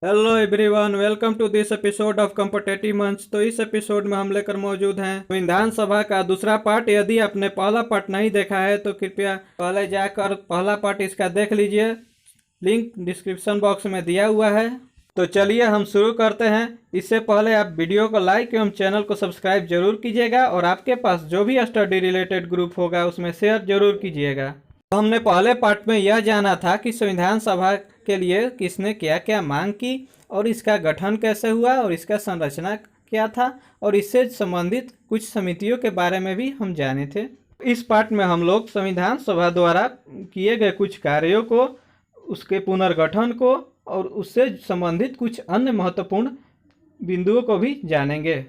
Hello everyone, welcome to this episode of competitive Manch. तो इस episode में हम लेकर मौजूद हैं संविधान सभा का दूसरा पार्ट। यदि आपने पहला पार्ट नहीं देखा है तो कृपया पहले जाकर पहला पार्ट इसका देख लीजिए, लिंक डिस्क्रिप्शन बॉक्स में दिया हुआ है। तो चलिए हम शुरू करते हैं। इससे पहले आप वीडियो को लाइक एवं चैनल को सब्सक्राइब जरूर कीजिएगा और आपके पास जो भी स्टडी रिलेटेड ग्रुप होगा उसमें शेयर जरूर कीजिएगा। तो हमने पहले पार्ट में यह जाना था कि संविधान सभा के लिए किसने क्या क्या मांग की और इसका गठन कैसे हुआ और इसका संरचना क्या था और इससे संबंधित कुछ समितियों के बारे में भी हम जाने थे। इस पार्ट में हम लोग संविधान सभा द्वारा किए गए कुछ कार्यों को, उसके पुनर्गठन को और उससे संबंधित कुछ अन्य महत्वपूर्ण बिंदुओं को भी जानेंगे।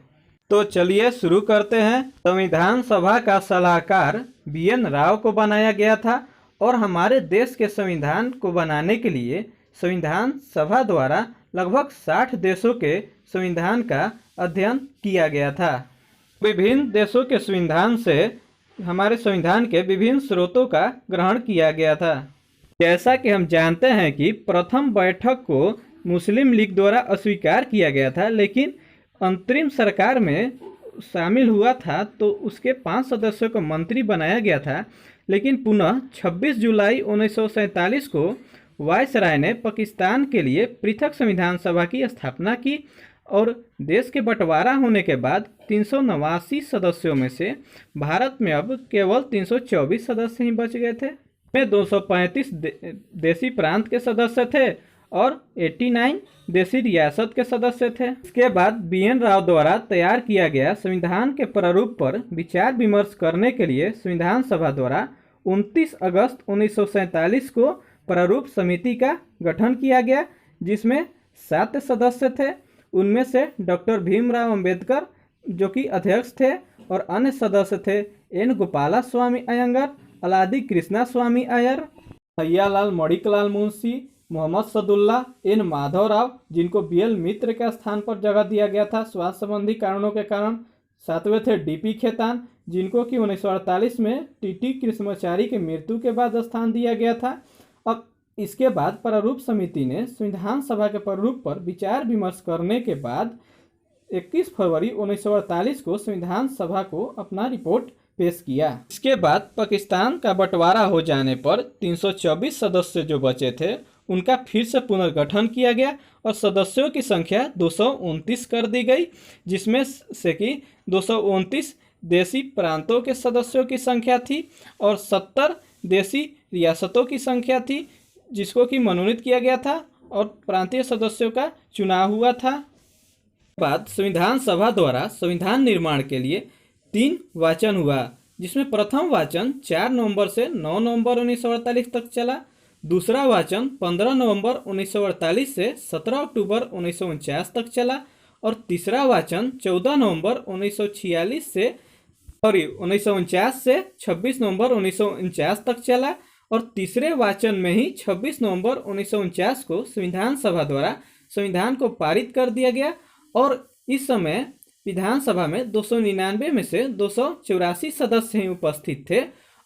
तो चलिए शुरू करते हैं। संविधान सभा का सलाहकार BN राव को बनाया गया था और हमारे देश के संविधान को बनाने के लिए संविधान सभा द्वारा लगभग 60 देशों के संविधान का अध्ययन किया गया था। विभिन्न देशों के संविधान से हमारे संविधान के विभिन्न स्रोतों का ग्रहण किया गया था। जैसा कि हम जानते हैं कि प्रथम बैठक को मुस्लिम लीग द्वारा अस्वीकार किया गया था, लेकिन अंतरिम सरकार में शामिल हुआ था तो उसके 5 सदस्यों को मंत्री बनाया गया था। लेकिन पुनः 26 जुलाई 1947 को वायसराय ने पाकिस्तान के लिए पृथक संविधान सभा की स्थापना की और देश के बंटवारा होने के बाद 389 सदस्यों में से भारत में अब केवल 324 सदस्य ही बच गए थे। में 235 देशी प्रांत के सदस्य थे और 89 देशी रियासत के सदस्य थे। इसके बाद BN राव द्वारा तैयार किया गया संविधान के प्रारूप पर विचार विमर्श करने के लिए संविधान सभा द्वारा 29 अगस्त 1947 को प्रारूप समिति का गठन किया गया, जिसमें 7 सदस्य थे। उनमें से डॉक्टर भीमराव अंबेडकर जो कि अध्यक्ष थे और अन्य सदस्य थे N गोपाला स्वामी अयंगर, अलादी कृष्णा स्वामी अय्यर, हय्यालाल मणिकलाल मुंशी, मोहम्मद सदुल्ला, N माधव राव जिनको BL मित्र के स्थान पर जगह दिया गया था स्वास्थ्य संबंधी कारणों के कारण। 7वें थे DP खेतान जिनको कि 1948 में TT कृष्णमाचारी की मृत्यु के बाद स्थान दिया गया था। अब इसके बाद प्रारूप समिति ने संविधान सभा के प्रारूप पर विचार विमर्श करने के बाद 21 फरवरी 1948 को संविधान सभा को अपना रिपोर्ट पेश किया। इसके बाद पाकिस्तान का बंटवारा हो जाने पर 324 सदस्य जो बचे थे उनका फिर से पुनर्गठन किया गया और सदस्यों की संख्या 229 कर दी गई, जिसमें से कि 229 देशी प्रांतों के सदस्यों की संख्या थी और 70 देशी रियासतों की संख्या थी जिसको कि मनोनीत किया गया था और प्रांतीय सदस्यों का चुनाव हुआ था। बाद संविधान सभा द्वारा संविधान निर्माण के लिए 3 वाचन हुआ, जिसमें प्रथम वाचन 4 नवंबर से 9 नवंबर 1948 तक चला। दूसरा वाचन 15 नवंबर 1948 से 17 अक्टूबर 1949 तक चला और तीसरा वाचन 14 नवंबर 1946 से 1949 से 26 नवंबर 1949 तक चला और तीसरे वाचन में ही 26 नवंबर 1949 को संविधान सभा द्वारा संविधान को पारित कर दिया गया और इस समय विधानसभा में 299 में से 284 सदस्य ही उपस्थित थे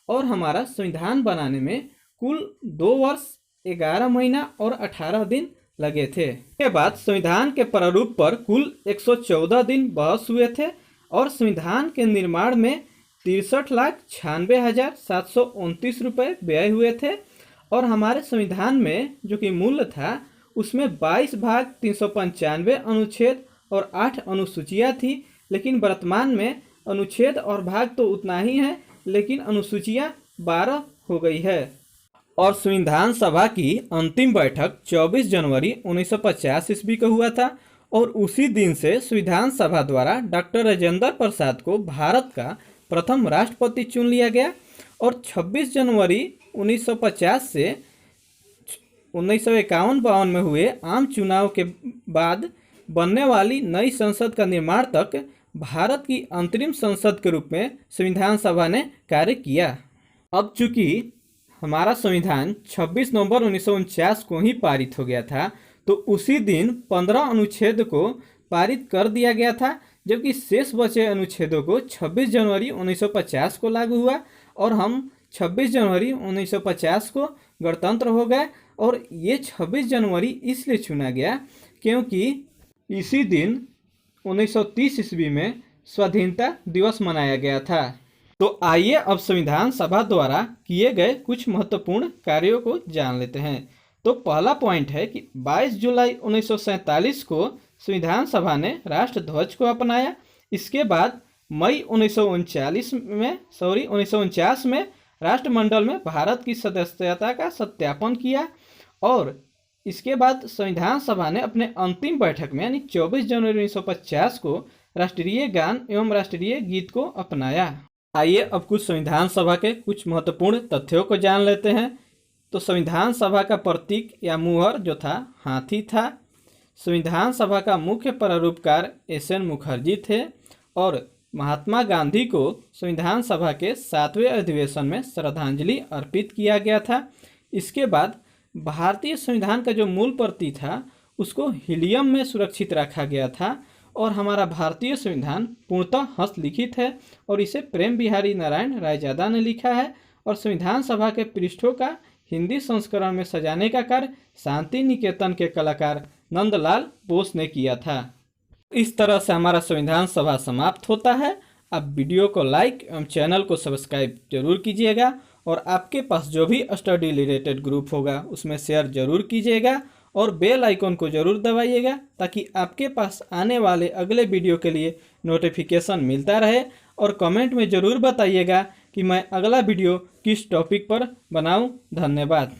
और हमारा संविधान बनाने में कुल 2 वर्ष 11 महीना और 18 दिन लगे थे। इसके बाद संविधान के प्रारूप पर कुल 114 दिन बहस हुए थे और संविधान के निर्माण में 63,96,729 रुपये व्यय हुए थे और हमारे संविधान में जो कि मूल्य था उसमें 22 भाग 395 अनुच्छेद और 8 अनुसूचियाँ थी। लेकिन वर्तमान में अनुच्छेद और भाग तो उतना ही है, लेकिन अनुसूचियाँ 12 हो गई है। और संविधान सभा की अंतिम बैठक 24 जनवरी 1950 ईस्वी को हुआ था और उसी दिन से संविधान सभा द्वारा डॉक्टर राजेंद्र प्रसाद को भारत का प्रथम राष्ट्रपति चुन लिया गया और 26 जनवरी 1950 से 1951-52 में हुए आम चुनाव के बाद बनने वाली नई संसद का निर्माण तक भारत की अंतरिम संसद के रूप में संविधान सभा ने कार्य किया। अब चूंकि हमारा संविधान 26 नवंबर 1949 को ही पारित हो गया था तो उसी दिन 15 अनुच्छेद को पारित कर दिया गया था, जबकि शेष बचे अनुच्छेदों को 26 जनवरी 1950 को लागू हुआ और हम 26 जनवरी 1950 को गणतंत्र हो गए। और ये 26 जनवरी इसलिए चुना गया क्योंकि इसी दिन 1930 ईस्वी में स्वाधीनता दिवस मनाया गया था। तो आइए अब संविधान सभा द्वारा किए गए कुछ महत्वपूर्ण कार्यों को जान लेते हैं। तो पहला पॉइंट है कि 22 जुलाई 1947 को संविधान सभा ने राष्ट्रध्वज को अपनाया। इसके बाद मई 1949 में राष्ट्रमंडल में भारत की सदस्यता का सत्यापन किया और इसके बाद संविधान सभा ने अपने अंतिम बैठक में यानी 24 जनवरी 1950 को राष्ट्रीय गान एवं राष्ट्रीय गीत को अपनाया। आइए अब कुछ संविधान सभा के कुछ महत्वपूर्ण तथ्यों को जान लेते हैं। तो संविधान सभा का प्रतीक या मुहर जो था हाथी था। संविधान सभा का मुख्य प्रारूपकार एस.एन. मुखर्जी थे और महात्मा गांधी को संविधान सभा के 7वें अधिवेशन में श्रद्धांजलि अर्पित किया गया था। इसके बाद भारतीय संविधान का जो मूल प्रति था उसको हीलियम में सुरक्षित रखा गया था और हमारा भारतीय संविधान पूर्णतः हस्तलिखित है और इसे प्रेम बिहारी नारायण रायजादा ने लिखा है और संविधान सभा के पृष्ठों का हिंदी संस्करण में सजाने का कार्य शांति निकेतन के कलाकार नंदलाल बोस ने किया था। इस तरह से हमारा संविधान सभा समाप्त होता है। आप वीडियो को लाइक एवं चैनल को सब्सक्राइब जरूर कीजिएगा और आपके पास जो भी स्टडी रिलेटेड ग्रुप होगा उसमें शेयर जरूर कीजिएगा और बेल आइकन को जरूर दबाइएगा ताकि आपके पास आने वाले अगले वीडियो के लिए नोटिफिकेशन मिलता रहे। और कमेंट में ज़रूर बताइएगा कि मैं अगला वीडियो किस टॉपिक पर बनाऊं। धन्यवाद।